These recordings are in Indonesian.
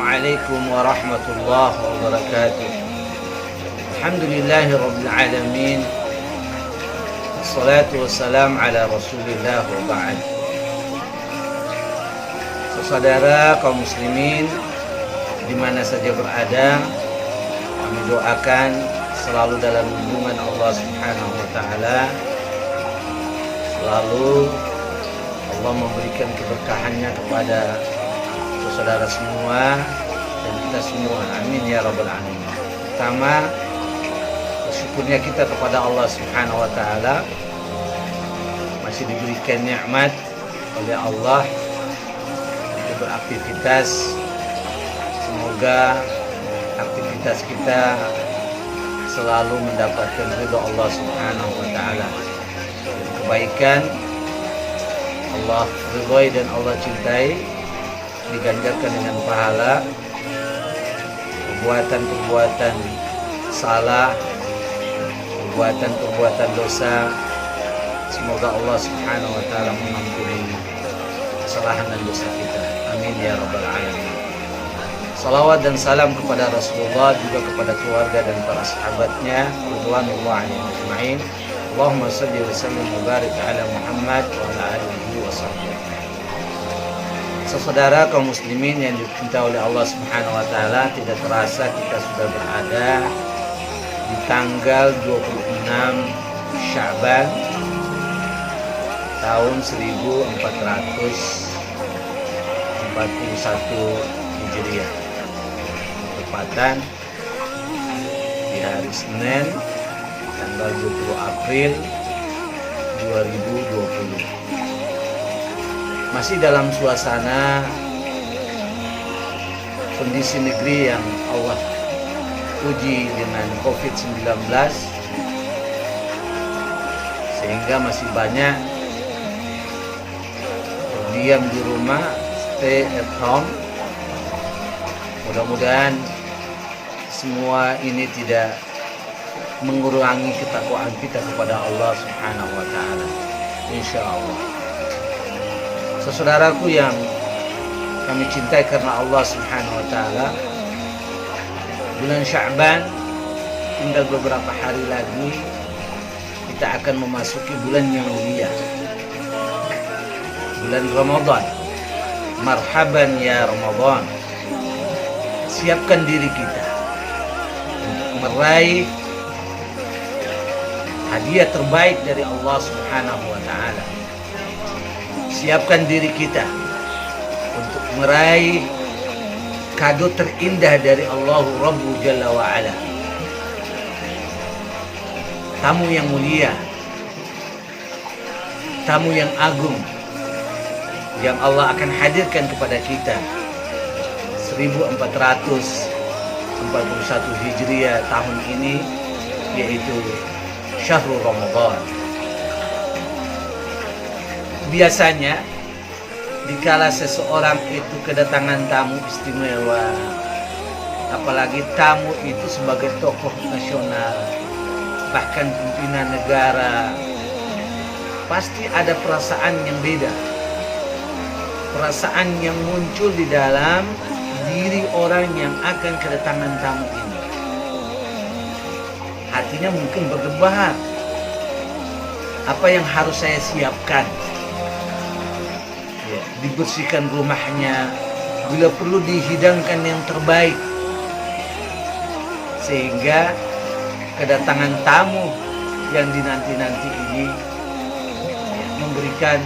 Assalamualaikum warahmatullahi wabarakatuh. Alhamdulillahi rabbil alamin. Assalatu wassalam ala rasulillah wa ba'd. Saudara kaum muslimin di mana saja berada, kami doakan selalu dalam lindungan Allah Subhanahu wa taala. Selalu Allah memberikan keberkahannya kepada saudara semua dan kita semua, amin ya rabbal alamin. Pertama, bersyukurnya kita kepada Allah Subhanahu wa taala masih diberikan nikmat oleh Allah untuk beraktivitas. Semoga aktivitas kita selalu mendapatkan ridha Allah Subhanahu wa taala. Kebaikan Allah ridhoi dan Allah cintai diganjarkan dengan pahala. Perbuatan-perbuatan salah, perbuatan-perbuatan dosa, semoga Allah Subhanahu wa taala mengampuni kesalahan dan dosa kita, amin ya rabbal alamin. Salawat dan salam kepada Rasulullah, juga kepada keluarga dan para sahabatnya radhiyallahu anhum ajma'in. Allahumma shalli wa sallim wa barik ala Muhammad wa ala alihi wa sahbihi. Saudara kaum muslimin yang dicintai oleh Allah Subhanahu wa taala, tidak terasa kita sudah berada di tanggal 26 Sya'ban tahun 1441 Hijriah. Tepatan di hari Senin tanggal 20 April 2020. Masih dalam suasana kondisi negeri yang Allah uji dengan COVID-19, sehingga masih banyak berdiam di rumah, stay at home. Mudah-mudahan semua ini tidak mengurangi ketakwaan kita kepada Allah Subhanahu wa taala, insyaallah. Saudaraku yang kami cintai karena Allah Subhanahu wa taala, bulan Sya'ban tinggal beberapa hari lagi kita akan memasuki bulan yang mulia, bulan Ramadan. Marhaban ya Ramadan. Siapkan diri kita untuk meraih hadiah terbaik dari Allah Subhanahu wa taala. Siapkan diri kita untuk meraih kado terindah dari Allah Rabbu Jalla wa Ala. Tamu yang mulia, tamu yang agung yang Allah akan hadirkan kepada kita 1441 Hijriah tahun ini, yaitu Syahrul Ramadan. Biasanya dikala seseorang itu kedatangan tamu istimewa, apalagi tamu itu sebagai tokoh nasional, bahkan pimpinan negara, pasti ada perasaan yang beda, perasaan yang muncul di dalam diri orang yang akan kedatangan tamu ini. Hatinya mungkin berdebar, apa yang harus saya siapkan? Dibersihkan rumahnya, bila perlu dihidangkan yang terbaik, sehingga kedatangan tamu yang dinanti-nanti ini memberikan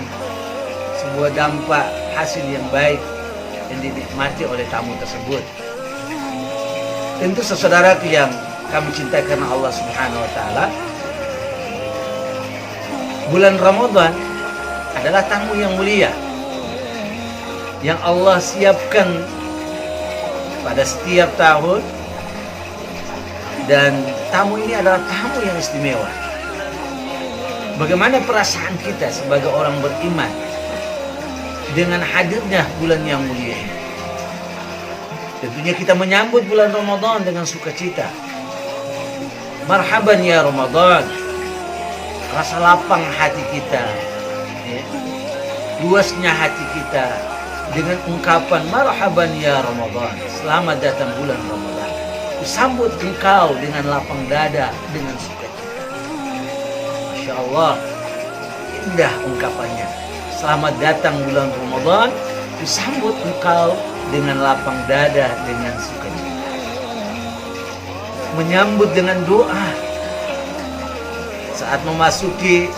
sebuah dampak hasil yang baik yang dinikmati oleh tamu tersebut. Tentu saudaraku yang kami cintai karena Allah Subhanahu wa taala, bulan Ramadan adalah tamu yang mulia yang Allah siapkan pada setiap tahun, dan tamu ini adalah tamu yang istimewa. Bagaimana perasaan kita sebagai orang beriman dengan hadirnya bulan yang mulia ini? Tentunya kita menyambut bulan Ramadan dengan sukacita. Marhaban ya Ramadan. Rasa lapang hati kita, luasnya hati kita dengan ungkapan marhaban ya Ramadan, selamat datang bulan Ramadan. Kusambut engkau dengan lapang dada, dengan sukacita. Masya Allah, indah ungkapannya. Selamat datang bulan Ramadan, kusambut engkau dengan lapang dada, dengan sukacita. Menyambut dengan doa. Saat memasuki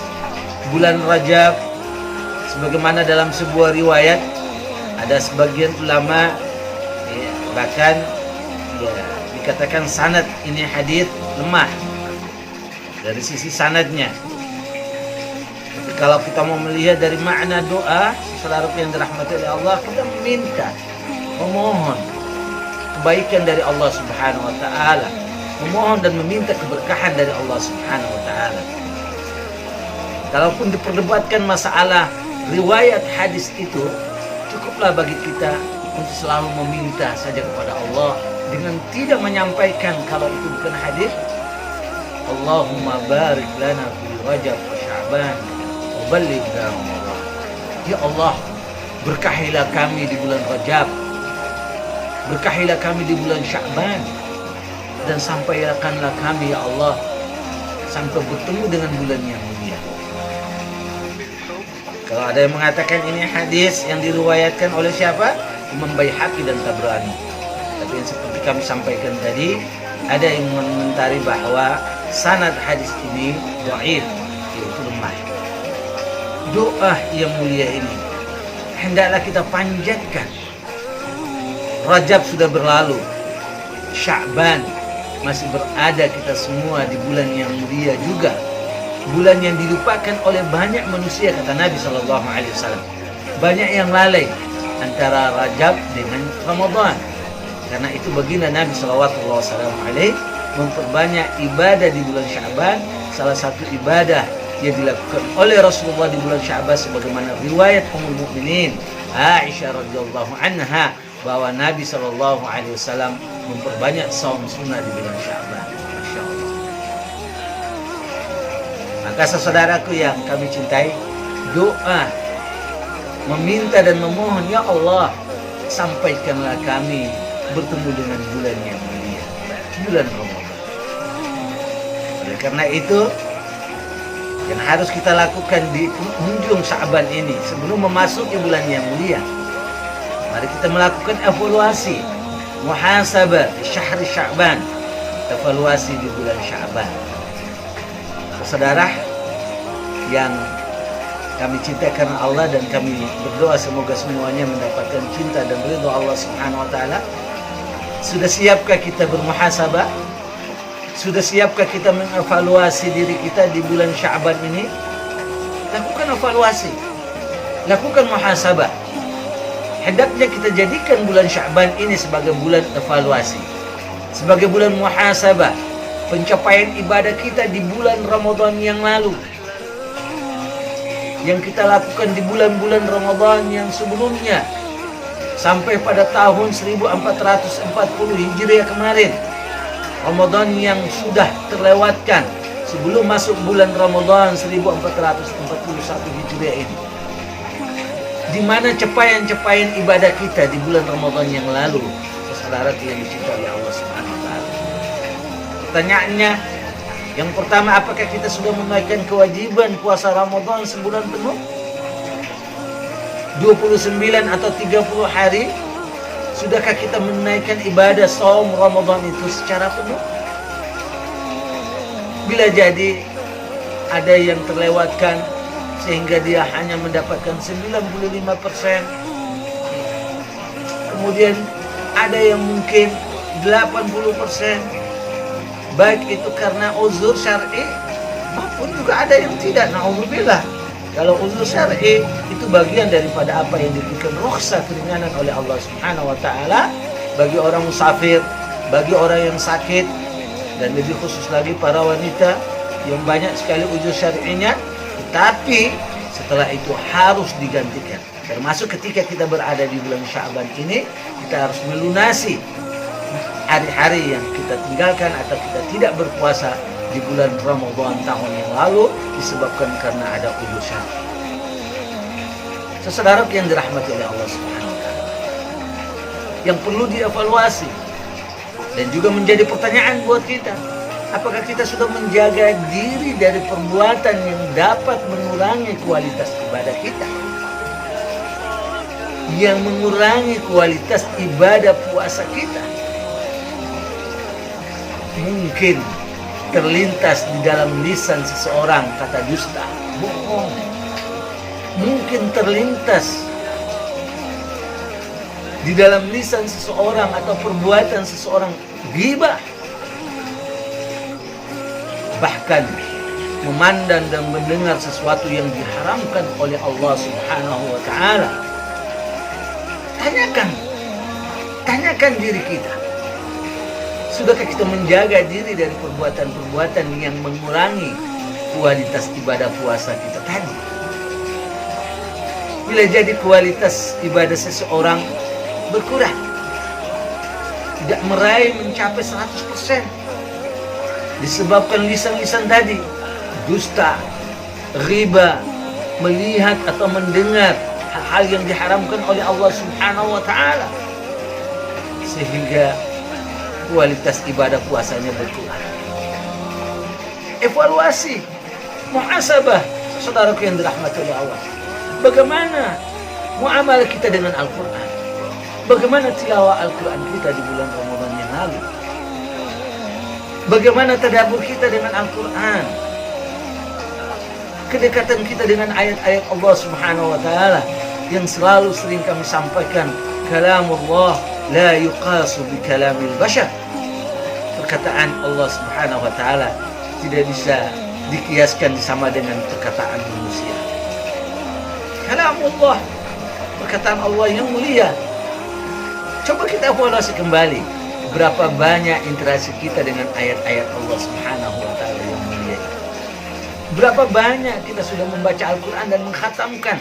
bulan Rajab, sebagaimana dalam sebuah riwayat, ada sebagian ulama bahkan dikatakan sanad ini hadits lemah dari sisi sanadnya. Tapi kalau kita mau melihat dari makna doa, saudara yang dirahmati oleh Allah, kita meminta, memohon kebaikan dari Allah Subhanahu wa taala, memohon dan meminta keberkahan dari Allah Subhanahu wa taala. Kalaupun diperdebatkan masalah riwayat hadis itu, cukuplah bagi kita untuk selalu meminta saja kepada Allah dengan tidak menyampaikan kalau itu bukan hadis. Allahumma barik lana fi Rajab wa Sya'ban wa ballighna Ramadan. Ya Allah, berkahilah kami di bulan Rajab, berkahilah kami di bulan Sya'ban, dan sampaikanlah kami ya Allah sampai bertemu dengan bulan yang mulia. Kalau ada yang mengatakan ini hadis yang diriwayatkan oleh siapa? Imam Baihaqi dan Tabrani. Tapi yang seperti kami sampaikan tadi, ada yang mengomentari bahwa sanad hadis ini dhaif, yaitu lemah. Doa yang mulia ini hendaklah kita panjatkan. Rajab sudah berlalu, Sya'ban masih berada, kita semua di bulan yang mulia juga. Bulan yang dilupakan oleh banyak manusia, kata Nabi SAW. Banyak yang lalai antara Rajab dengan Ramadan. Karena itu baginda Nabi SAW memperbanyak ibadah di bulan Sya'ban. Salah satu ibadah yang dilakukan oleh Rasulullah di bulan Sya'ban, sebagaimana riwayat Ummul Mukminin Aisyah radhiyallahu anha, bahwa Nabi SAW memperbanyak saum sunnah di bulan Sya'ban. Masya Allah. Maka saudaraku yang kami cintai, doa meminta dan memohon, ya Allah, sampaikanlah kami bertemu dengan bulan yang mulia, bulan Ramadan. Oleh karena itu, yang harus kita lakukan di penghujung Sya'ban ini, sebelum memasuki bulan yang mulia, mari kita melakukan evaluasi, muhasabah di syahr Sya'ban, evaluasi di bulan Sya'ban. Saudara yang kami cintai karena Allah, dan kami berdoa semoga semuanya mendapatkan cinta dan ridha Allah Subhanahu wa taala. Sudah siapkah kita bermuhasabah? Sudah siapkah kita mengevaluasi diri kita di bulan Sya'ban ini? Lakukan evaluasi, lakukan muhasabah. Hendaknya kita jadikan bulan Sya'ban ini sebagai bulan evaluasi, sebagai bulan muhasabah pencapaian ibadah kita di bulan Ramadan yang lalu, yang kita lakukan di bulan-bulan Ramadan yang sebelumnya, sampai pada tahun 1440 Hijriah kemarin, Ramadan yang sudah terlewatkan sebelum masuk bulan Ramadan 1441 Hijriah ini. Di mana capaian-capaian ibadah kita di bulan Ramadan yang lalu, saudara yang dicintai oleh Allah Subhanahu wa taala. Pertanyaannya, yang pertama, apakah kita sudah menunaikan kewajiban puasa Ramadan sebulan penuh? 29 atau 30 hari? Sudahkah kita menunaikan ibadah saum Ramadan itu secara penuh? Bila jadi ada yang terlewatkan sehingga dia hanya mendapatkan 95%, kemudian ada yang mungkin 80%, baik itu karena uzur syar'i maupun juga ada yang tidak, na'udzubillah. Kalau uzur syar'i itu bagian daripada apa yang diberikan rukhsah, keringanan oleh Allah Subhanahu wa taala bagi orang musafir, bagi orang yang sakit, dan lebih khusus lagi para wanita yang banyak sekali uzur syar'inya, tetapi setelah itu harus digantikan. Termasuk ketika kita berada di bulan Sya'ban ini, kita harus melunasi hari-hari yang kita tinggalkan atau kita tidak berpuasa di bulan Ramadan tahun yang lalu disebabkan karena ada uzur syar'i. Saudara yang dirahmati oleh Allah Subhanahu wa taala, yang perlu dievaluasi. Dan juga menjadi pertanyaan buat kita, apakah kita sudah menjaga diri dari perbuatan yang dapat mengurangi kualitas ibadah kita, yang mengurangi kualitas ibadah puasa kita. Mungkin terlintas di dalam lisan seseorang kata dusta, bohong. Mungkin terlintas di dalam lisan seseorang atau perbuatan seseorang ghibah. Bahkan memandang dan mendengar sesuatu yang diharamkan oleh Allah Subhanahu wa Ta'ala. Tanyakan diri kita, sudahkah kita menjaga diri dari perbuatan-perbuatan yang mengurangi kualitas ibadah puasa kita tadi? Bila jadi kualitas ibadah seseorang berkurang, tidak meraih mencapai 100%, disebabkan lisan-lisan tadi, dusta, riba, melihat atau mendengar hal-hal yang diharamkan oleh Allah Subhanahu wa Ta'ala, sehingga kualitas ibadah puasanya berkurang. Evaluasi, muhasabah, saudaraku yang dirahmati oleh Allah. Bagaimana muamalah kita dengan Al-Quran? Bagaimana tilawah Al-Quran kita di bulan Ramadan yang lalu? Bagaimana tadabbur kita dengan Al-Quran? Kedekatan kita dengan ayat-ayat Allah Subhanahu wa Ta'ala yang selalu sering kami sampaikan, kalamullah la yuqasu bi kalamil bashar. Perkataan Allah Subhanahu wa Ta'ala tidak bisa dikiaskan sama dengan perkataan manusia. Kalamullah, perkataan Allah yang mulia. Coba kita evaluasi kembali, berapa banyak interaksi kita dengan ayat-ayat Allah Subhanahu wa Ta'ala yang mulia. Berapa banyak kita sudah membaca Al-Quran dan mengkhatamkan.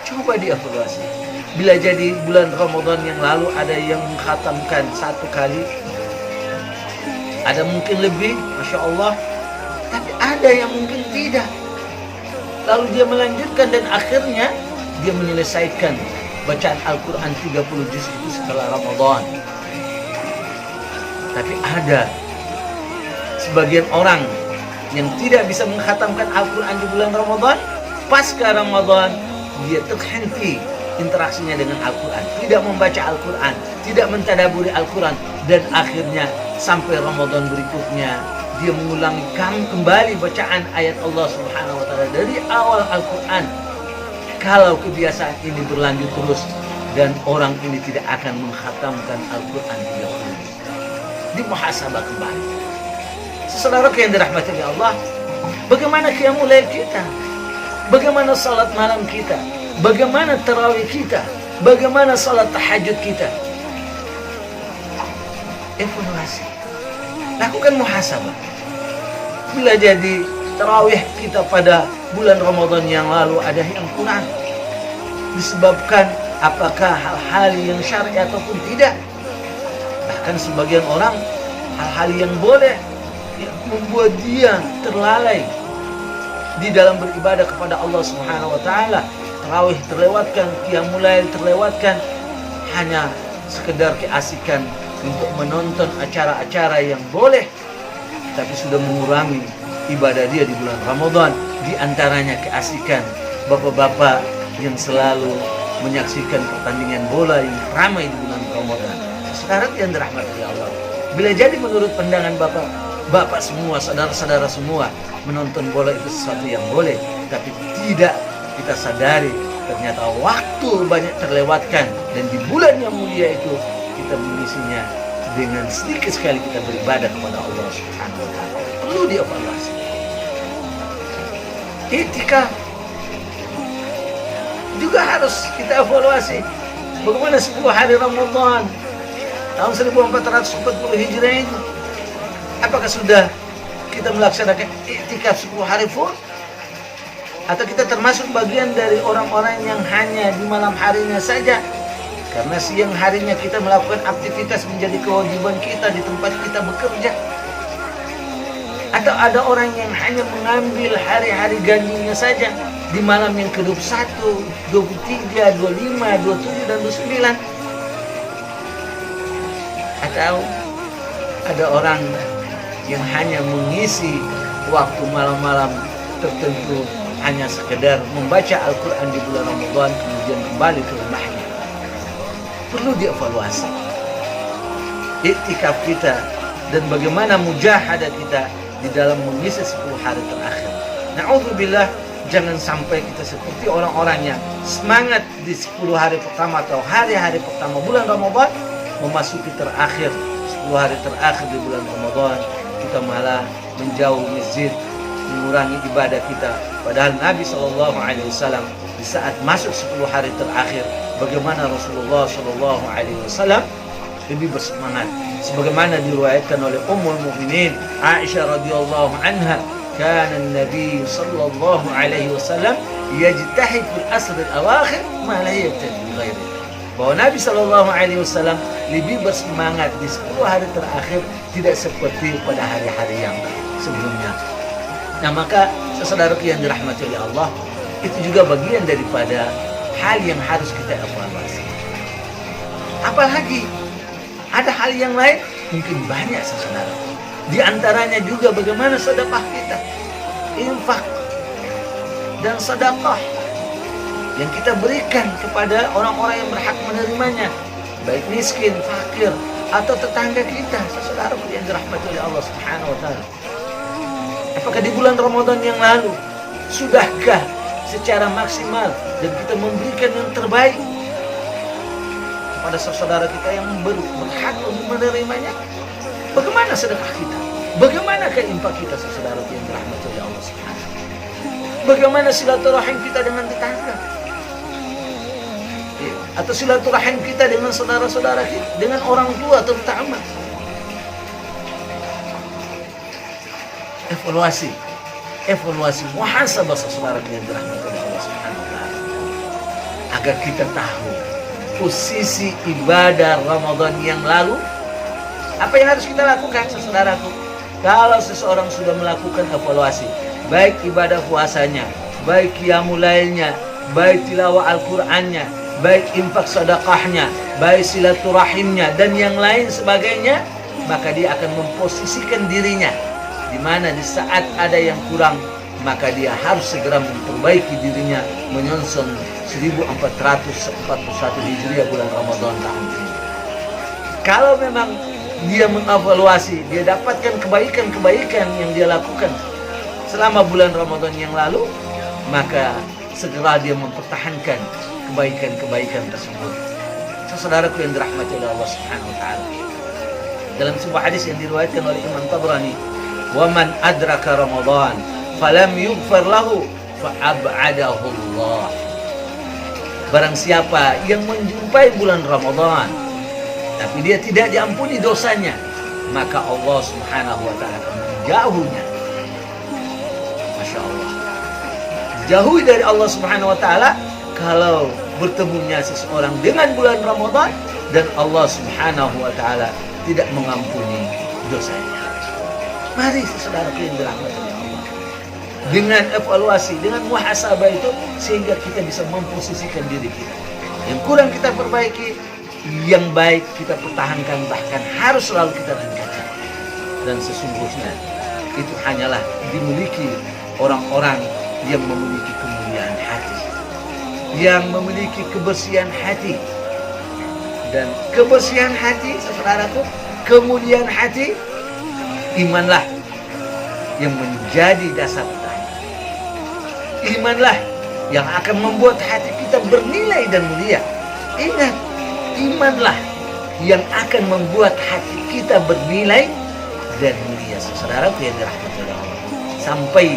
Coba dievaluasi. Bila jadi bulan Ramadan yang lalu ada yang mengkhatamkan 1 kali, ada mungkin lebih, Masya Allah, tapi ada yang mungkin tidak. Lalu dia melanjutkan dan akhirnya dia menyelesaikan bacaan Al-Quran 30 juz itu setelah Ramadan. Tapi ada sebagian orang yang tidak bisa mengkhatamkan Al-Quran di bulan Ramadan, pasca Ramadan dia terhenti interaksinya dengan Al-Quran, tidak membaca Al-Quran, tidak mentadaburi Al-Quran, dan akhirnya sampai Ramadan berikutnya dia mengulangi kembali bacaan ayat Allah Subhanahu wa Ta'ala dari awal Al-Quran. Kalau kebiasaan ini berlanjut terus dan orang ini tidak akan mengkhatamkan Al-Quran 30, dimuhasabah kembali. Saudara yang dirahmati oleh Allah, bagaimana qiyamul lail kita? Bagaimana salat malam kita? Bagaimana tarawih kita? Bagaimana salat tahajud kita? Evaluasi, lakukan muhasabah. Bila jadi tarawih kita pada bulan Ramadan yang lalu ada yang kurang, disebabkan apakah hal-hal yang syar'i ataupun tidak. Bahkan sebagian orang hal-hal yang boleh yang membuat dia terlalai di dalam beribadah kepada Allah Subhanahu wa Ta'ala. Tarawih terlewatkan, qiyamul lail terlewatkan, hanya sekedar keasikan untuk menonton acara-acara yang boleh, tapi sudah mengurangi ibadah dia di bulan Ramadan. Di antaranya keasikan bapak-bapak yang selalu menyaksikan pertandingan bola yang ramai di bulan Ramadan. Sekarang yang dirahmati Allah, bila jadi menurut pandangan bapak semua, saudara-saudara semua, menonton bola itu sesuatu yang boleh, tapi tidak kita sadari ternyata waktu banyak terlewatkan, dan di bulan yang mulia itu kita mengisinya dengan sedikit sekali kita beribadah kepada Allah Subhanahu wa Ta'ala. Perlu dievaluasi. Iktikaf juga harus kita evaluasi. Bagaimana 10 hari Ramadan tahun 1440 Hijriah ini? Apakah sudah kita melaksanakan iktikaf 10 hari full? Atau kita termasuk bagian dari orang-orang yang hanya di malam harinya saja, karena siang harinya kita melakukan aktivitas menjadi kewajiban kita di tempat kita bekerja? Atau ada orang yang hanya mengambil hari-hari ganjinya saja di malam yang ke-21, 23, 25, 27, dan 29, Atau ada orang yang hanya mengisi waktu malam-malam tertentu hanya sekedar membaca Al-Quran di bulan Ramadan kemudian kembali ke rumahnya. Perlu dievaluasi iktikaf kita dan bagaimana mujahadah kita di dalam mengisi 10 hari terakhir. Na'udzubillah, jangan sampai kita seperti orang-orang yang semangat di 10 hari pertama atau hari-hari pertama bulan Ramadan, memasuki terakhir 10 hari terakhir di bulan Ramadan kita malah menjauh masjid, mengurangi ibadah kita. Padahal Nabi SAW di saat masuk 10 hari terakhir, bagaimana Rasulullah SAW lebih bersemangat, sebagaimana diriwayatkan oleh Ummul Mukminin Aisyah radhiyallahu anha, kana an-nabiy sallallahu alaihi wasallam yajtahid fil asr al-awakhir ma la yajtahid bi ghairi. Bahwa Nabi sallallahu alaihi wasallam lebih bersemangat di 10 hari terakhir, tidak seperti pada hari-hari yang sebelumnya. Nah, maka saudaraku yang dirahmati oleh Allah, itu juga bagian daripada hal yang harus kita evaluasi. Apalagi ada hal yang lain, mungkin banyak saudara. Di antaranya juga bagaimana sedekah kita, infak dan sedekah yang kita berikan kepada orang-orang yang berhak menerimanya, baik miskin, fakir, atau tetangga kita, saudara yang dirahmati oleh Allah Subhanahu wa taala. Apakah di bulan Ramadan yang lalu sudahkah secara maksimal dan kita memberikan yang terbaik kepada saudara kita yang berhak untuk menerimanya? Bagaimana sedekah kita? Bagaimana infak kita, saudara yang dirahmati oleh Allah Subhanahu? Bagaimana silaturahim kita dengan tetangga? Atau silaturahim kita dengan saudara-saudara kita, dengan orang tua terutama? Evaluasi, muhasabah saudara yang dirahmati oleh Allah Subhanahu wa taala, agar kita tahu posisi ibadah Ramadan yang lalu, apa yang harus kita lakukan, saudaraku. Kalau seseorang sudah melakukan evaluasi, baik ibadah puasanya, baik qiyamul lailnya, baik tilawah Al-Qur'annya, baik infak sedekahnya, baik silaturahimnya dan yang lain sebagainya, maka dia akan memposisikan dirinya di mana di saat ada yang kurang, maka dia harus segera memperbaiki dirinya menyongsong 1441 Hijriah bulan Ramadan tahun ini. Kalau memang dia mengevaluasi, dia dapatkan kebaikan-kebaikan yang dia lakukan selama bulan Ramadan yang lalu, maka segera dia mempertahankan kebaikan-kebaikan tersebut. Saudaraku yang dirahmati oleh Allah Subhanahu wa taala, dalam sebuah hadis yang diriwayatkan oleh Imam Tabrani, "Wa man adraka Ramadan falam yughfar lahu fa ab'adahu Allah." Barang siapa yang menjumpai bulan Ramadan tapi dia tidak diampuni dosanya, maka Allah Subhanahu wa taala akan menjauhnya. Masya Allah, jauhi dari Allah Subhanahu wa taala kalau bertemunya seseorang dengan bulan Ramadan dan Allah Subhanahu wa taala tidak mengampuni dosanya. Mari saudara yang dirahmati oleh Allah, dengan evaluasi, dengan muhasabah itu, sehingga kita bisa memposisikan diri kita. Yang kurang kita perbaiki, yang baik kita pertahankan, bahkan harus selalu kita tingkatkan. Dan sesungguhnya itu hanyalah dimiliki orang-orang yang memiliki kemuliaan hati, yang memiliki kebersihan hati. Dan kebersihan hati, saudaraku, kemuliaan hati, imanlah yang menjadi dasar utama. Imanlah yang akan membuat hati kita bernilai dan mulia. Ingat, imanlah yang akan membuat hati kita bernilai dan mulia. Saudaraku yang dirahmati oleh Allah, sampai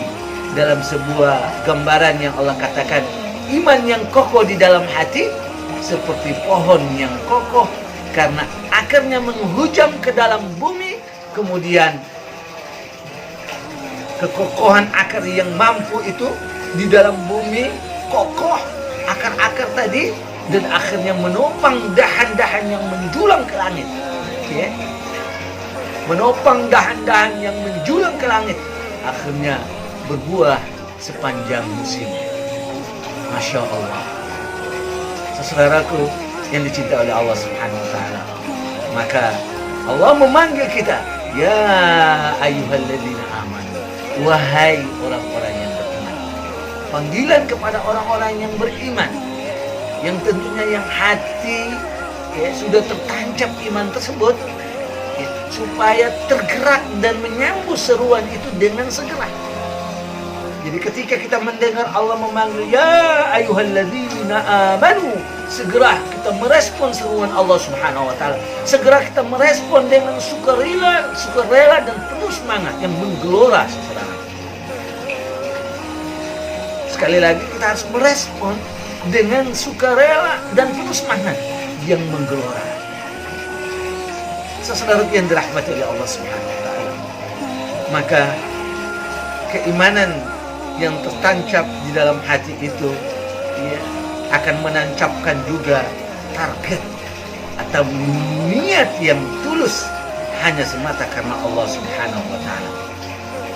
dalam sebuah gambaran yang Allah katakan, iman yang kokoh di dalam hati seperti pohon yang kokoh karena akarnya menghujam ke dalam bumi, kemudian kekokohan akar yang mampu itu di dalam bumi kokoh akar-akar tadi, dan akhirnya menopang dahan-dahan yang menjulang ke langit, ya. Menopang dahan-dahan yang menjulang ke langit, akhirnya berbuah sepanjang musim. Masya Allah. Saudaraku yang dicintai oleh Allah Subhanahu wa taala, maka Allah memanggil kita, ya ayyuhalladzina amanu, wahai orang-orang yang beriman. Panggilan kepada orang-orang yang beriman, yang tentunya yang hati sudah tertancap iman tersebut, supaya tergerak dan menyambut seruan itu dengan segera. Jadi ketika kita mendengar Allah memanggil ya ayyuhalladzina amanu, segera kita merespon seruan Allah Subhanahu wa taala. Segera kita merespon dengan sukarela dan penuh semangat yang menggelora, saudara. Sekali lagi kita harus merespon dengan sukarela dan penuh semangat yang menggelora. Saudara yang dirahmati oleh Allah Subhanahu wa taala. Maka keimanan yang tertancap di dalam hati itu akan menancapkan juga target atau niat yang tulus hanya semata karena Allah Subhanahu wa taala.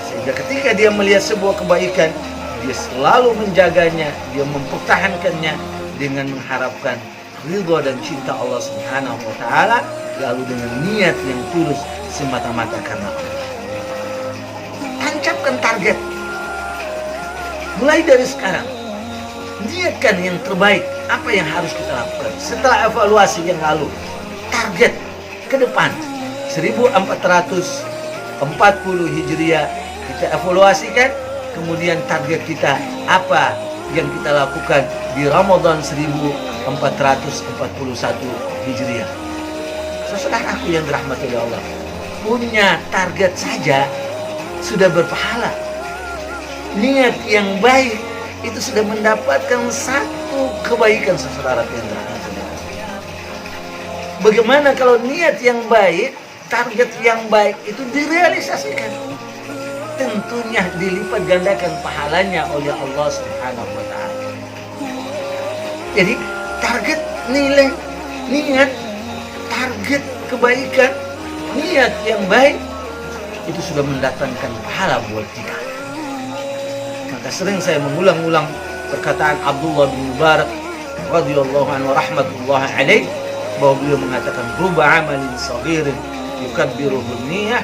Sehingga ketika dia melihat sebuah kebaikan, dia selalu menjaganya, dia mempertahankannya dengan mengharapkan ridha dan cinta Allah Subhanahu wa taala, lalu dengan niat yang tulus semata-mata karena Allah. Tancapkan target. Mulai dari sekarang, niatkan yang terbaik, apa yang harus kita lakukan. Setelah evaluasi yang lalu, target ke depan 1440 Hijriah kita evaluasikan, kemudian target kita apa yang kita lakukan di Ramadan 1441 Hijriah. Saudaraku yang dirahmati oleh Allah, punya target saja sudah berpahala. Niat yang baik itu sudah mendapatkan satu kebaikan, saudara yang dirahmati oleh Allah. Bagaimana kalau niat yang baik, target yang baik itu direalisasikan? Tentunya dilipat gandakan pahalanya oleh Allah Subhanahu wa taala. Jadi target nilai, niat, target kebaikan, niat yang baik itu sudah mendatangkan pahala buat kita. Maka sering saya mengulang-ulang perkataan Abdullah bin Mubarak radhiyallahu anhu rahmatullahi alaih, bahwa beliau mengatakan rubba amalin saghirin yukabbiruhu niyah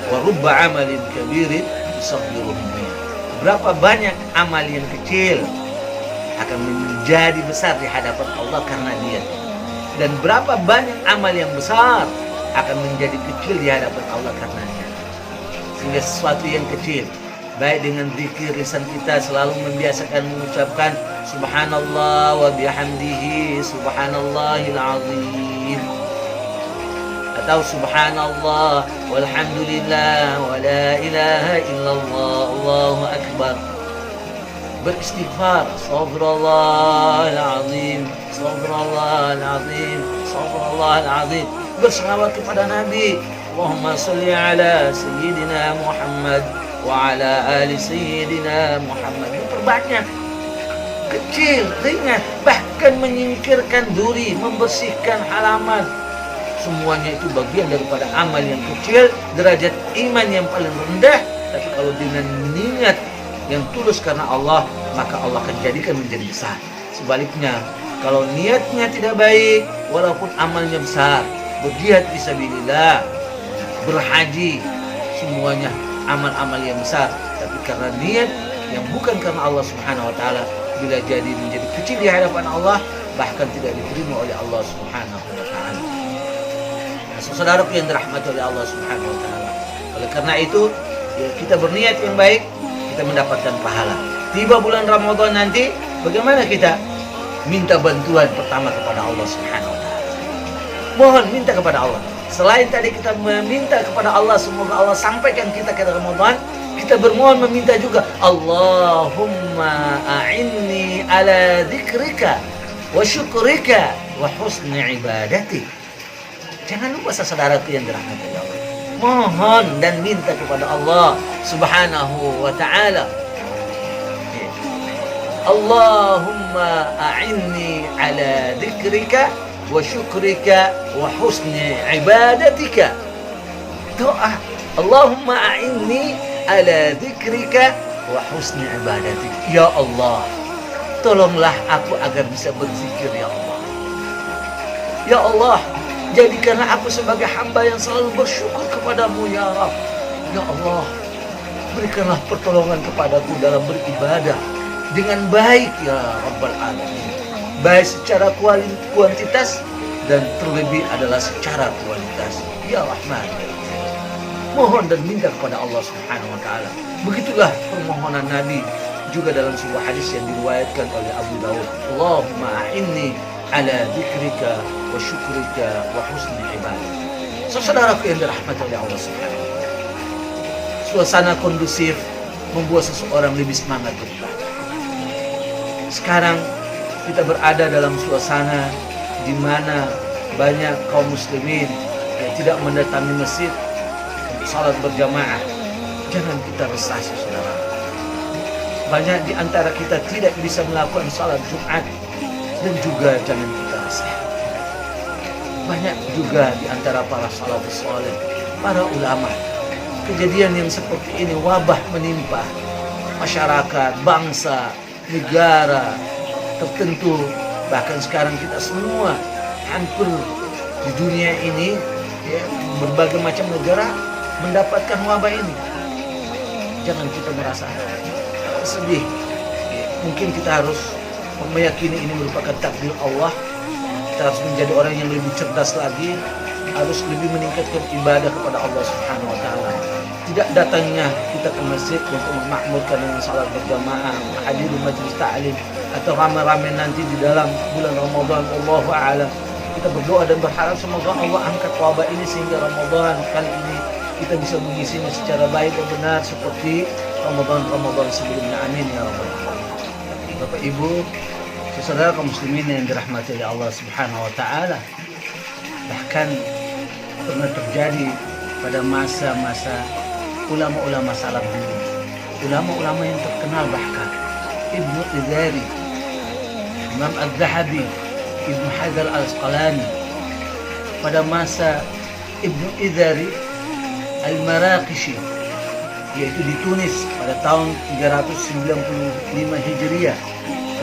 wa rubba amalin kabirin yusaghiruhu niyah. Berapa banyak amal yang kecil akan menjadi besar di hadapan Allah karena niat, dan berapa banyak amal yang besar akan menjadi kecil di hadapan Allah karena niat. Sehingga sesuatu yang kecil, baik dengan zikir lisan kita selalu membiasakan mengucapkan subhanallah wa bihamdihi subhanallahil azim, atau subhanallah walhamdulillah wa la ilaha illallah allahu akbar. Beristighfar, astaghfirullahal azim, astaghfirullahal azim, astaghfirullahal azim. Berselawat kepada Nabi, Allahumma salli ala sayyidina Muhammad wa ala ali sayyidina Muhammad. Diperbanyak, kecil, ringan, bahkan menyingkirkan duri, membersihkan halaman, semuanya itu bagian daripada amal yang kecil, derajat iman yang paling rendah. Tapi kalau dengan niat yang tulus karena Allah, maka Allah akan jadikan menjadi besar. Sebaliknya, kalau niatnya tidak baik, walaupun amalnya besar, berjihad fisabilillah, berhaji, semuanya amal-amal yang besar, tapi karena niat yang bukan karena Allah Subhanahu wa taala, bila jadi menjadi kecil di hadapan Allah, bahkan tidak diterima oleh Allah Subhanahu wa taala. Nah, saudaraku yang dirahmati oleh Allah Subhanahu wa taala, oleh karena itu ya, kita berniat yang baik, kita mendapatkan pahala. Tiba bulan Ramadan nanti, bagaimana kita minta bantuan pertama kepada Allah Subhanahu wa taala. Mohon minta kepada Allah. Selain tadi kita meminta kepada Allah semoga Allah sampaikan kita ke Ramadan, kita bermohon meminta juga, Allahumma a'inni ala dzikrika wa syukrika wa husni ibadati. Jangan lupa saudaraku yang dirahmati Allah, mohon dan minta kepada Allah Subhanahu wa taala. Allahumma a'inni ala dzikrika wa syukrika wa husni ibadatika. Doa, Allahumma a'inni ala dzikrika wa husni ibadatika. Ya Allah, tolonglah aku agar bisa berzikir ya Allah. Ya Allah, Jadikanlah aku sebagai hamba yang selalu bersyukur kepadamu ya Rabb. Ya Allah, berikanlah pertolongan kepadaku dalam beribadah dengan baik ya Rabbal Alamin. Baik secara kuantitas dan terlebih adalah secara kualitas. Ya Rahman, mohon dan minta kepada Allah Subhanahu wa taala. Begitulah permohonan Nabi juga dalam sebuah hadis yang diriwayatkan oleh Abu Dawud. Allahumma a'inni ala dzikrika wa syukrika wa husni ibadah. Saudaraku yang dirahmati oleh Allah Subhanahu wa taala. Suasana kondusif membuat seseorang lebih semangat beribadah. Sekarang kita berada dalam suasana di mana banyak kaum muslimin yang tidak mendatangi masjid untuk salat berjamaah. Jangan kita resah, saudara. Banyak di antara kita tidak bisa melakukan salat Jumat, dan juga jangan kita resah. Banyak juga di antara para salafus saleh, para ulama, kejadian yang seperti ini wabah menimpa masyarakat, bangsa, negara tertentu, bahkan sekarang kita semua hampir di dunia ini ya, berbagai macam negara mendapatkan wabah ini. Jangan kita merasa sedih. Mungkin kita harus meyakini ini merupakan takdir Allah. Kita harus menjadi orang yang lebih cerdas lagi, harus lebih meningkatkan ibadah kepada Allah Subhanahu wa taala. Tidak datangnya kita ke masjid untuk memakmurkan dengan salat berjamaah, menghadiri majelis ta'lim, atau ramai-ramai nanti di dalam bulan Ramadan. Allahu a'lam. Kita berdoa dan berharap semoga Allah angkat wabah ini sehingga Ramadan kali ini kita bisa mengisinya secara baik dan benar seperti Ramadan sebelumnya. Amin ya rabbal alamin. Bapak Ibu, saudara kaum muslimin yang dirahmati oleh Allah Subhanahu wa taala, bahkan pernah terjadi pada masa-masa ulama-ulama salaf dulu, ulama-ulama yang terkenal, bahkan Ibnu Izari, Imam Az-Zahabi, Ibnu Hajar Al-Asqalani. Pada masa Ibnu Izari Al-Maraqishi, yaitu di Tunis pada tahun 395 Hijriah,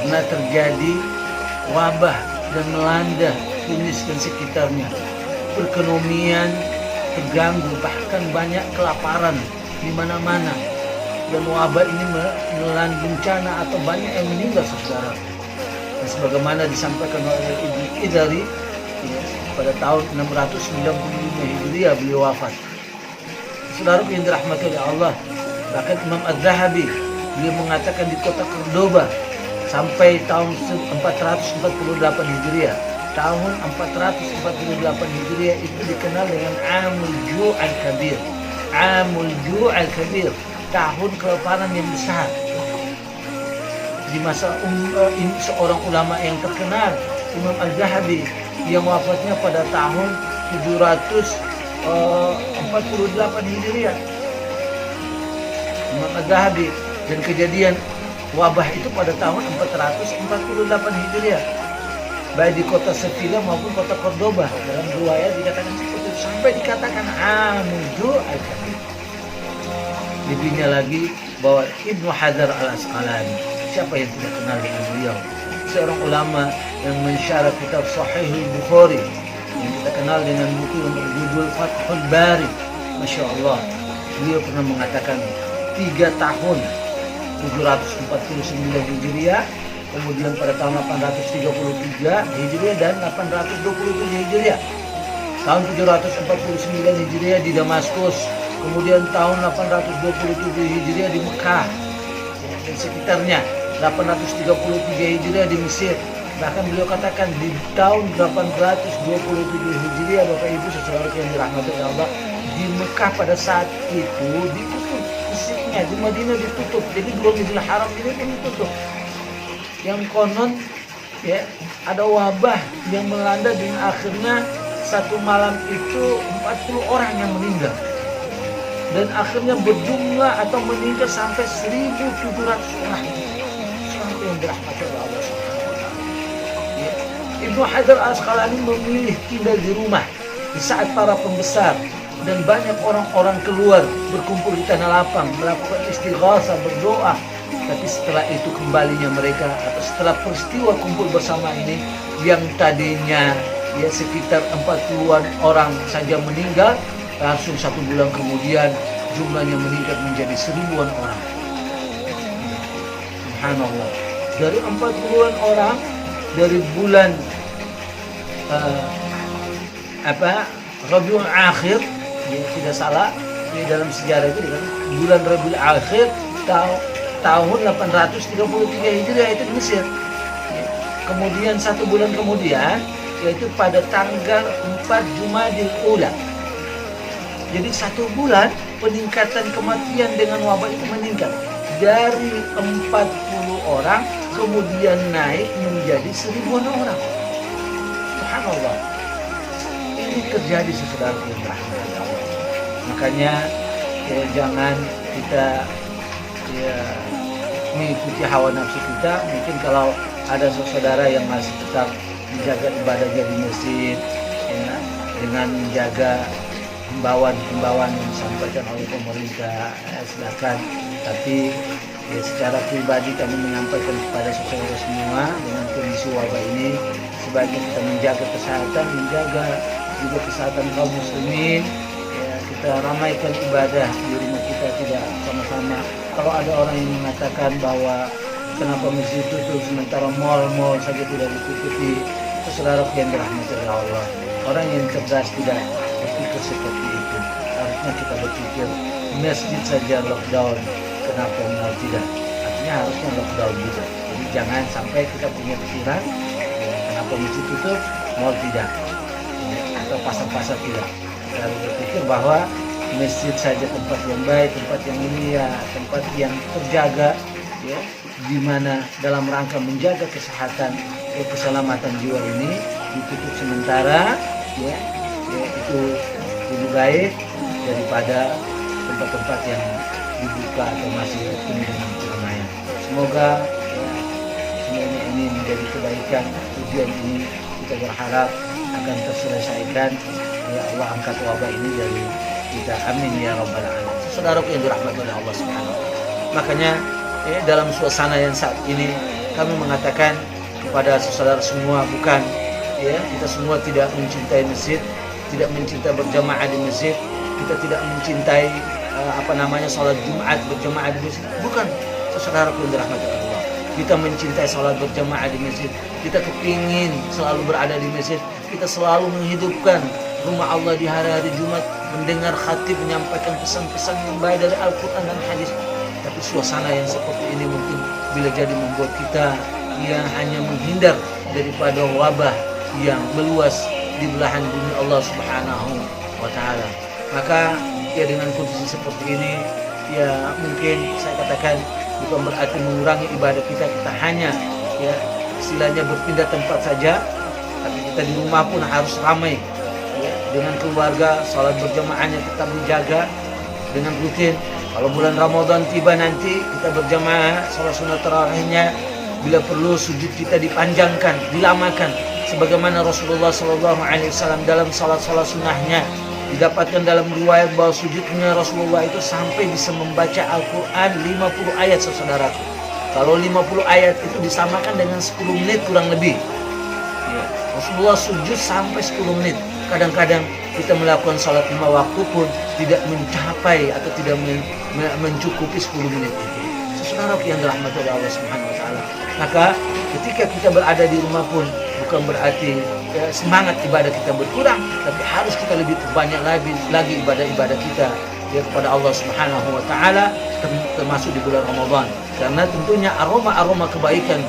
pernah terjadi wabah dan melanda Tunis dan sekitarnya. Perekonomian terganggu, bahkan banyak kelaparan di mana-mana, dan wabah ini menelan bencana atau banyak yang meninggal, saudara. Dan sebagaimana disampaikan oleh Ibnu Izari ya, pada tahun 695 Hijriah beliau wafat. Saudara yang dirahmati oleh Allah, bahkan Imam Az-Zahabi beliau mengatakan di kota Cordoba sampai tahun 448 Hijriah. Tahun 448 Hijriah itu dikenal dengan Amul Ju' Al-Kabir. Amul Ju' Al-Kabir, tahun kelaparan yang besar. Di masa ini seorang ulama yang terkenal, Imam Az-Zahabi, yang wafatnya pada tahun 748 Hijriah. Imam Az-Zahabi, dan kejadian wabah itu pada tahun 448 Hijriah, baik di kota Sevilla maupun kota Cordoba. Dalam riwayat dikatakan seperti itu, sampai dikatakan Amul Ju' Al-Kabir. Lebihnya lagi bahwa Ibnu Hajar Al-Asqalani, siapa yang tidak kenal dengan beliau, seorang ulama yang mensyarah kitab Sahih Bukhari yang kita kenal dengan buku yang berjudul Fathul Bari. Masya Allah, beliau pernah mengatakan 3 tahun 749 Hijriah, kemudian pada tahun 833 Hijriah dan 827 Hijriah. Tahun 749 Hijriah di Damaskus, kemudian tahun 827 Hijriah di Mekah dan sekitarnya, 833 Hijriah di Mesir. Bahkan beliau katakan di tahun 827 Hijriah, Bapak Ibu saudara yang dirahmati oleh Allah, di Mekah pada saat itu ditutup istrinya, di Madinah ditutup, jadi belum Masjidil Haram ini pun ditutup. Yang konon ya ada wabah yang melanda, dan akhirnya satu malam itu 40 orang yang meninggal, dan akhirnya berjumlah atau meninggal sampai 1.700 orang. Seorang yang dirahmati oleh Allah Subhanahu wa taala. Ya. Ibnu Hajar Al-Asqalani memilih tinggal di rumah di saat para pembesar dan banyak orang-orang keluar berkumpul di tanah lapang melakukan istighasah, berdoa. Tapi setelah itu kembalinya mereka, atau setelah peristiwa kumpul bersama ini, yang tadinya ya sekitar 40-an orang saja meninggal, langsung 1 bulan kemudian jumlahnya meningkat menjadi 1000-an orang. Subhanallah. Dari 40-an orang dari bulan Rabiul Akhir, ya, tidak salah di dalam sejarah itu bulan Rabiul Akhir tahun 833 Hijriah itu di Mesir. Ya. Kemudian 1 bulan kemudian, yaitu pada tanggal 4 Jumadil Ula. Jadi 1 bulan peningkatan kematian dengan wabah itu meningkat dari 40 orang kemudian naik menjadi 1000-an orang. Subhanallah. Ini terjadi saudara yang dirahmati Allah. Makanya ya, jangan kita ya, mengikuti hawa nafsu kita. Mungkin kalau ada saudara yang masih tetap menjaga ibadahnya di masjid ya, dengan menjaga himbauan-himbauan yang disampaikan oleh pemerintah, silakan. Tapi ya, secara pribadi kami menyampaikan kepada saudara semua dengan kondisi wabah ini, sebaiknya kita menjaga kesehatan, menjaga juga kesehatan kaum muslimin. Ya, kita ramaikan ibadah di rumah kita, tidak sama-sama. Kalau ada orang yang mengatakan bahwa kenapa masjid tutup sementara mal-mal saja tidak ditutupi, saudara yang dirahmati oleh Allah, orang yang cerdas tidak berpikir seperti itu. Harusnya kita berpikir masjid saja lockdown, kenapa mal tidak? Artinya harusnya lockdown juga. Jadi jangan sampai kita punya pikiran ya, kenapa masjid tutup, mal tidak, ya, atau pasar-pasar tidak. Kita harus berpikir bahwa masjid saja tempat yang baik, tempat yang mulia, tempat yang terjaga, ya, di mana dalam rangka menjaga kesehatan dan keselamatan jiwa ini ditutup sementara, ya, itu lebih baik daripada tempat-tempat yang dibuka atau masih penuh dengan keramaian. Semoga ya, semuanya ini menjadi kebaikan. Tujuan ini kita berharap akan terselesaikan. Ya Allah, angkat wabah ini dari kita. Amin ya rabbal alamin. Saudaraku yang dirahmati oleh Allah Subhanahu wa taala. Makanya ya, dalam suasana yang saat ini kami mengatakan kepada saudara semua, bukan ya, kita semua tidak mencintai masjid, tidak mencintai berjamaah di masjid, kita tidak mencintai salat Jumat berjamaah di masjid. Bukan, saudaraku yang dirahmati Allah. Kita mencintai salat berjamaah di masjid. Kita kepingin selalu berada di masjid. Kita selalu menghidupkan rumah Allah di hari-hari Jumat, mendengar khatib menyampaikan pesan-pesan yang baik dari Al-Quran dan hadis. Tapi suasana yang seperti ini mungkin bila jadi membuat kita yang hanya menghindar daripada wabah yang meluas di belahan bumi Allah Subhanahu wa taala. Maka ya dengan kondisi seperti ini ya mungkin saya katakan bukan berarti mengurangi ibadah kita hanya ya istilahnya berpindah tempat saja, tapi kita di rumah pun harus ramai ya, dengan keluarga, salat berjamaahnya tetap dijaga dengan rutin. Kalau bulan Ramadan tiba nanti kita berjamaah salat sunat tarawihnya, bila perlu sujud kita dipanjangkan, dilamakan sebagaimana Rasulullah SAW dalam salat-salat sunnahnya didapatkan dalam riwayat bahwa sujudnya Rasulullah itu sampai bisa membaca Al-Quran 50 ayat saudaraku. Kalau 50 ayat itu disamakan dengan 10 menit kurang lebih ya, Rasulullah sujud sampai 10 menit. Kadang-kadang kita melakukan salat 5 waktu pun tidak mencapai atau tidak mencukupi 10 menit itu. Saudaraku yang dirahmati oleh Allah Subhanahu wa taala. Maka ketika kita berada di rumah pun bukan berarti ya, semangat ibadah kita berkurang, tapi harus kita lebih banyak lagi ibadah-ibadah kita ya kepada Allah Subhanahu wa taala, termasuk di bulan Ramadan. Karena tentunya aroma-aroma kebaikan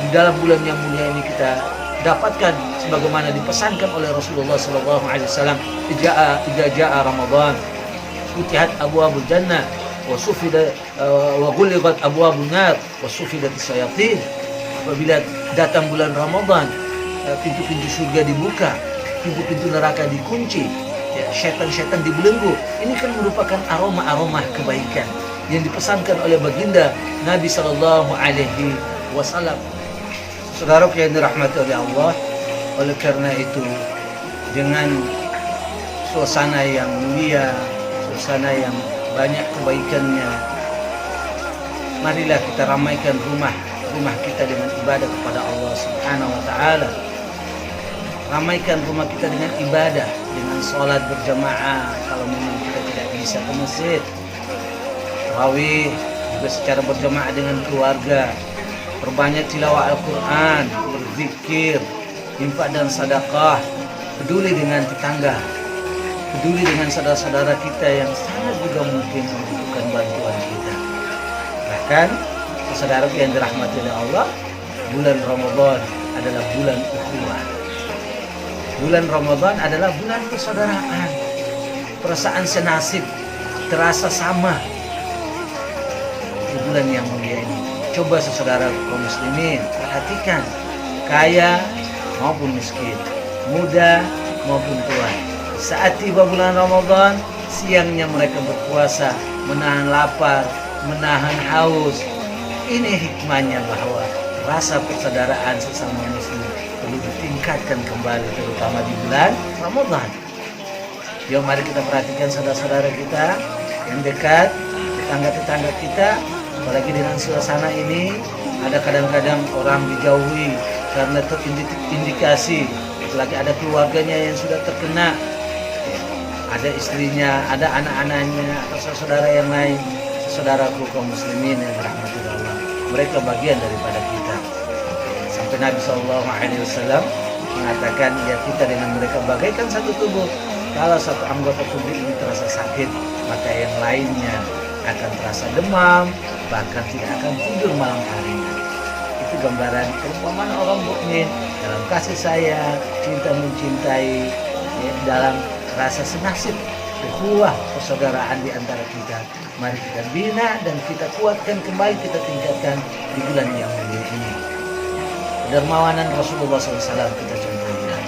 di dalam bulan yang mulia ini kita dapatkan sebagaimana dipesankan oleh Rasulullah sallallahu alaihi wasallam, idza jaa Ramadan futihat abwaabul jannah wa sufida wa ghulqat abwaabun nar wa sufidat syayatin. Apabila datang bulan Ramadan, pintu-pintu surga dibuka, pintu-pintu neraka dikunci, ya, syaitan-syaitan dibelenggu. Ini kan merupakan aroma-aroma kebaikan yang dipesankan oleh baginda Nabi sallallahu alaihi wasallam. Saudara yang dirahmati oleh Allah, oleh karena itu dengan suasana yang mulia, suasana yang banyak kebaikannya, marilah kita ramaikan rumah kita dengan ibadah kepada Allah Subhanahu wa taala. ramaikan rumah kita dengan ibadah, dengan sholat berjamaah. Kalau memang kita tidak bisa ke masjid, tarawih juga secara berjamaah dengan keluarga. Perbanyak tilawah Al-Quran, berzikir, infak dan sedekah, peduli dengan tetangga, peduli dengan saudara-saudara kita yang sangat juga mungkin membutuhkan bantuan kita. Bahkan saudara yang dirahmati oleh Allah, bulan Ramadan adalah bulan ukhuwah. Bulan Ramadan adalah bulan persaudaraan, perasaan senasib, terasa sama. Di bulan yang mulia ini, coba saudara kaum muslimin perhatikan, kaya maupun miskin, muda maupun tua, saat tiba bulan Ramadan, siangnya mereka berpuasa, menahan lapar, menahan haus. Ini hikmahnya bahwa rasa persaudaraan sesama muslim perlu ditingkatkan kembali, terutama di bulan Ramadan. Yuk mari kita perhatikan saudara-saudara kita yang dekat, tetangga-tetangga kita. Apalagi dengan suasana ini, ada kadang-kadang orang dijauhi karena terindikasi, apalagi ada keluarganya yang sudah terkena, ada istrinya, ada anak-anaknya, atau saudara yang lain. Saudaraku kaum muslimin yang dirahmati Allah, mereka bagian daripada kita. Sampai Nabi SAW mengatakan, ya kita dengan mereka bagaikan satu tubuh. Kalau satu anggota tubuh ini terasa sakit, maka yang lainnya akan terasa demam, bahkan tidak akan tidur malam harinya. Itu gambaran perumpamaan orang mukmin dalam kasih sayang, cinta mencintai, ya, dalam rasa senasib, ukhuwah, persaudaraan di antara kita. Mari kita bina dan kita kuatkan kembali, kita tingkatkan di bulan yang mulia ini. Kedermawanan Rasulullah SAW kita contohnya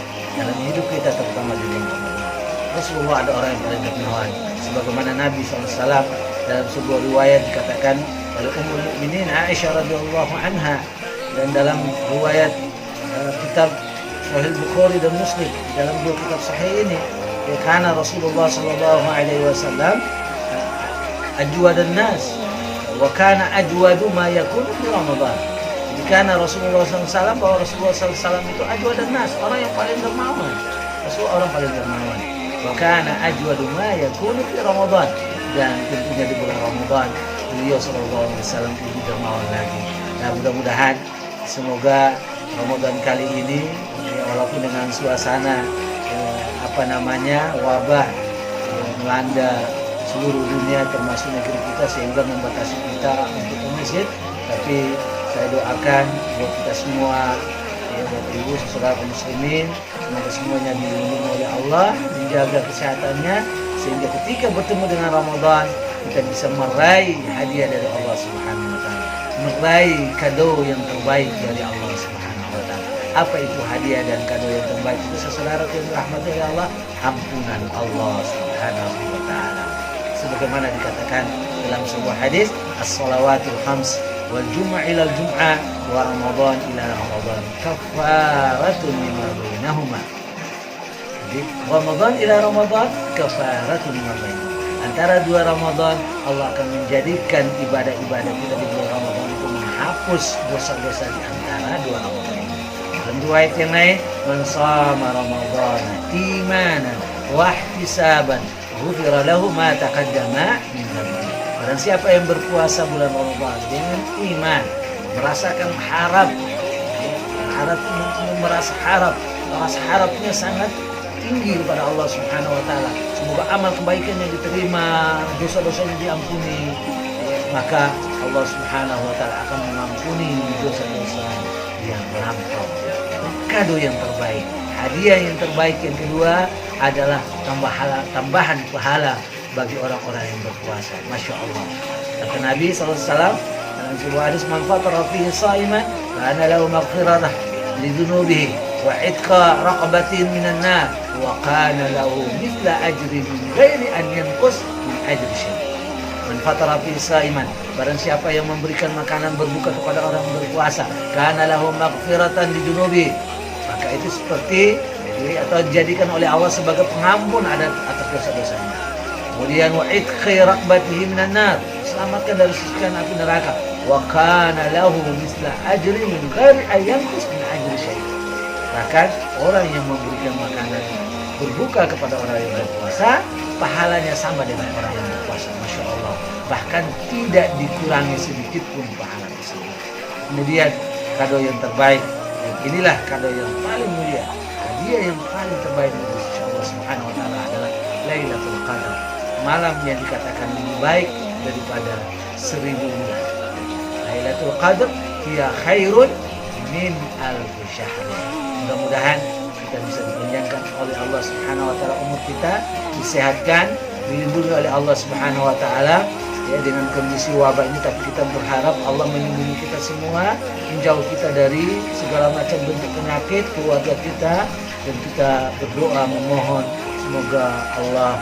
dalam hidup kita, terutama di bulan Ramadan. Rasulullah ada orang yang paling dermawan, sebagaimana Nabi SAW dalam sebuah riwayat dikatakan oleh Ummul Mukminin Aisyah radhiyallahu anha, dan dalam riwayat kitab Sahih Bukhari dan Muslim, dalam dua kitab sahih ini, karena Rasulullah sallallahu alaihi wasallam ajwadan nas wa kana ajwadu ma yakunu di Ramadan. Jadi karena Rasulullah SAW, bahwa Rasulullah SAW itu ajwadan nas, orang yang paling dermawan. Rasulullah orang paling dermawan. Wa kana ajwadu ma yakunu di Ramadan. Dan tentunya di bulan Ramadan beliau sallallahu alaihi wasallam lebih dermawan lagi. Nah, mudah-mudahan semoga Ramadan kali ini, ya, walaupun dengan suasana wabah melanda seluruh dunia termasuk negeri kita sehingga membatasi kita untuk ke masjid, tapi saya doakan buat kita semua, ya, buat ibu saudara muslimin, semoga semuanya dilindungi oleh Allah, dijaga kesehatannya, sehingga ketika bertemu dengan Ramadan kita bisa meraih hadiah dari Allah Subhanahu wa taala, meraih kado yang terbaik dari Allah Subhanahu wa taala. Apa itu hadiah dan kado yang terbaik? Itu saudara yang dirahmati oleh Allah, ampunan Allah Subhanahu wa taala. Sebagaimana dikatakan dalam sebuah hadis, as-shalawatul khams wal jum'ah ila al-jum'ah wa ramadan ila ramadan kafaratun lima bainahuma. Jadi Ramadan ila Ramadan kafaratun lima bainahuma. Antara dua Ramadan, Allah akan menjadikan ibadah-ibadah kita di bulan Ramadan itu menghapus dosa-dosa di antara dua Ramadan ini. Dalam riwayat yang lain, man shama Ramadan imanan wa ihtisaban ghufira lahu ma taqaddama min dhanbi. Barang siapa yang berpuasa bulan Ramadan dengan iman, merasakan harap, merasa harapnya sangat tinggi kepada Allah Subhanahu wa taala. Semoga amal kebaikannya diterima, dosa-dosanya diampuni, maka Allah Subhanahu wa taala akan mengampuni dosa-dosa yang lampau. Kado yang terbaik, hadiah yang terbaik yang kedua adalah tambahan pahala bagi orang-orang yang berpuasa. Masya Allah. Kata Nabi SAW dalam sebuah hadis, man fatara fihi sha'iman kana lahu maghfirah li dhunubihi wa itqa raqabatin minan nar wa kana lahu mithla ajri min ghairi an yanqus min ajri syai'. Man fatara fihi sha'iman, barang siapa yang memberikan makanan berbuka kepada orang berpuasa, kana lahu maghfiratan li dhunubihi, maka itu seperti atau dijadikan oleh Allah sebagai pengampun atas dosa-dosanya. Kemudian wa itqi raqbatihi minan nar, selamatkan dari siksa api neraka. Wa kana lahu misla ajri min ghairi an yanqus min ajri syai'. Bahkan orang yang memberikan makanan berbuka kepada orang yang berpuasa, pahalanya sama dengan orang yang berpuasa. Masya Allah. Bahkan tidak dikurangi sedikit pun pahala tersebut. Kemudian kado yang terbaik, dan inilah kado yang paling mulia, hadiah yang paling terbaik dari Allah Subhanahu wa taala adalah Lailatul Qadar. Malam yang dikatakan lebih baik daripada 1000 bulan. Lailatul Qadar hiya khairun min alfi syahr. Mudah-mudahan kita bisa dipanjangkan oleh Allah Subhanahu wa taala umur kita, disehatkan, dilindungi oleh Allah Subhanahu wa taala ya dengan kondisi wabah ini, tapi kita berharap Allah melindungi kita semua, menjauh kita dari segala macam bentuk penyakit keluarga kita, dan kita berdoa memohon semoga Allah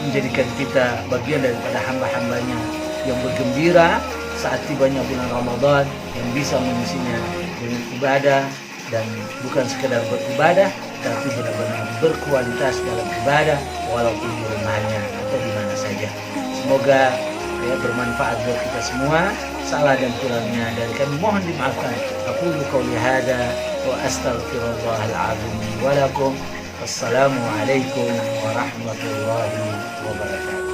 menjadikan kita bagian daripada hamba-hambanya yang bergembira saat tibanya bulan Ramadan, yang bisa mengisinya dengan ibadah, dan bukan sekedar beribadah tapi benar-benar berkualitas dalam ibadah walaupun di rumahnya atau di mana saja. Semoga ya, bermanfaat buat kita semua. Salah dan kurangnya dari kami mohon dimaafkan. Aqulu qouli hadza wa astaghfirullahal azim wa lakum. Wassalamualaikum warahmatullahi wabarakatuh.